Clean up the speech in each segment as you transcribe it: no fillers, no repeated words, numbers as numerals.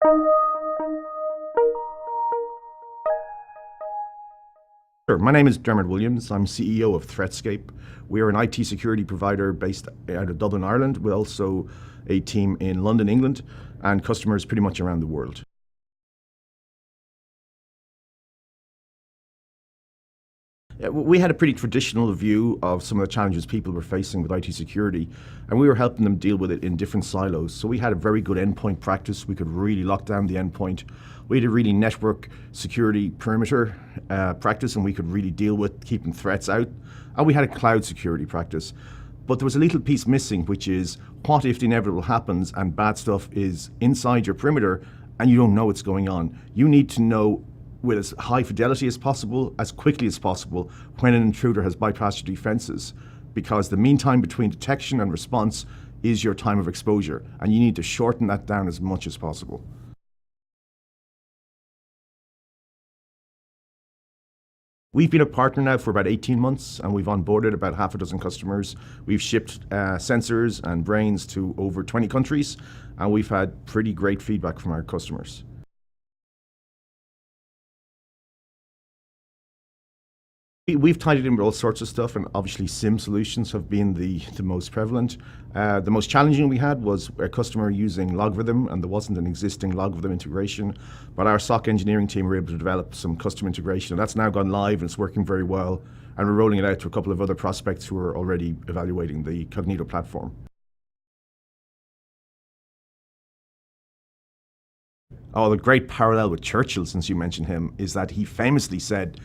Sure. My name is Dermot Williams. I'm CEO of Threatscape. We are an IT security provider based out of Dublin, Ireland, with also a team in London, England, and customers pretty much around the world. We had a pretty traditional view of some of the challenges people were facing with IT security, and we were helping them deal with it in different silos. So we had a very good endpoint practice. We could really lock down the endpoint. We had a really network security perimeter practice, and we could really deal with keeping threats out. And we had a cloud security practice. But there was a little piece missing, which is what if the inevitable happens and bad stuff is inside your perimeter and you don't know what's going on? You need to know with as high fidelity as possible, as quickly as possible, when an intruder has bypassed your defenses, because the mean time between detection and response is your time of exposure, and you need to shorten that down as much as possible. We've been a partner now for about 18 months, and we've onboarded about half a dozen customers. We've shipped sensors and brains to over 20 countries, and we've had pretty great feedback from our customers. We've tied it in with all sorts of stuff, and obviously SIM solutions have been the most prevalent. The most challenging we had was a customer using Logarithm, and there wasn't an existing Logarithm integration, but our SOC engineering team were able to develop some custom integration, and that's now gone live and it's working very well, and we're rolling it out to a couple of other prospects who are already evaluating the Cognito platform. Oh, the great parallel with Churchill, since you mentioned him, is that he famously said,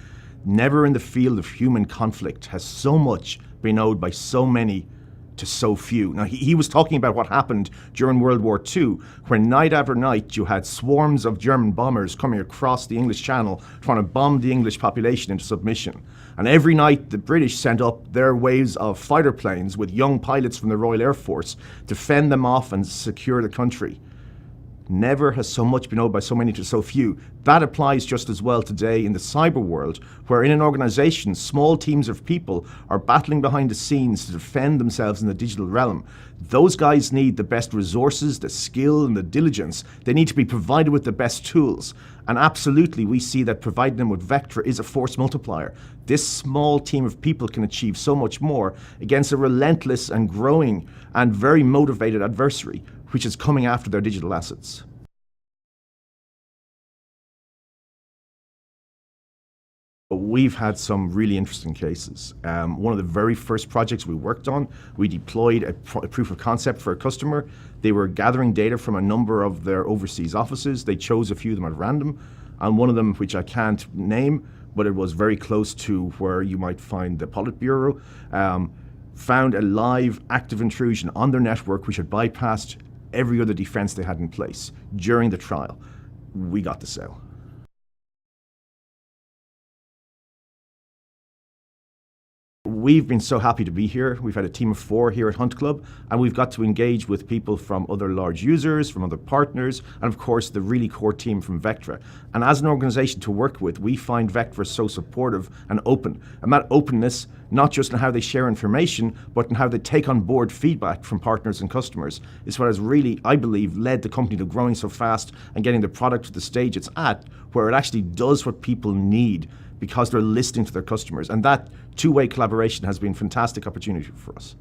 "Never in the field of human conflict has so much been owed by so many to so few." Now, he was talking about what happened during World War II, where night after night you had swarms of German bombers coming across the English Channel trying to bomb the English population into submission. And every night the British sent up their waves of fighter planes with young pilots from the Royal Air Force to fend them off and secure the country. Never has so much been owed by so many to so few. That applies just as well today in the cyber world, where in an organization, small teams of people are battling behind the scenes to defend themselves in the digital realm. Those guys need the best resources, the skill, and the diligence. They need to be provided with the best tools. And absolutely, we see that providing them with Vectra is a force multiplier. This small team of people can achieve so much more against a relentless and growing and very motivated adversary, which is coming after their digital assets. We've had some really interesting cases. One of the very first projects we worked on, we deployed a proof of concept for a customer. They were gathering data from a number of their overseas offices. They chose a few of them at random, and one of them, which I can't name, but it was very close to where you might find the Politburo, found a live active intrusion on their network which had bypassed every other defense they had in place during the trial. We got the sale. We've been so happy to be here. We've had a team of 4 here at Hunt Club, and we've got to engage with people from other large users, from other partners, and of course the really core team from Vectra. And as an organization to work with, we find Vectra so supportive and open. And that openness, not just in how they share information, but in how they take on board feedback from partners and customers, is what has really, I believe, led the company to growing so fast and getting the product to the stage it's at, where it actually does what people need because they're listening to their customers. And that two-way collaboration has been a fantastic opportunity for us.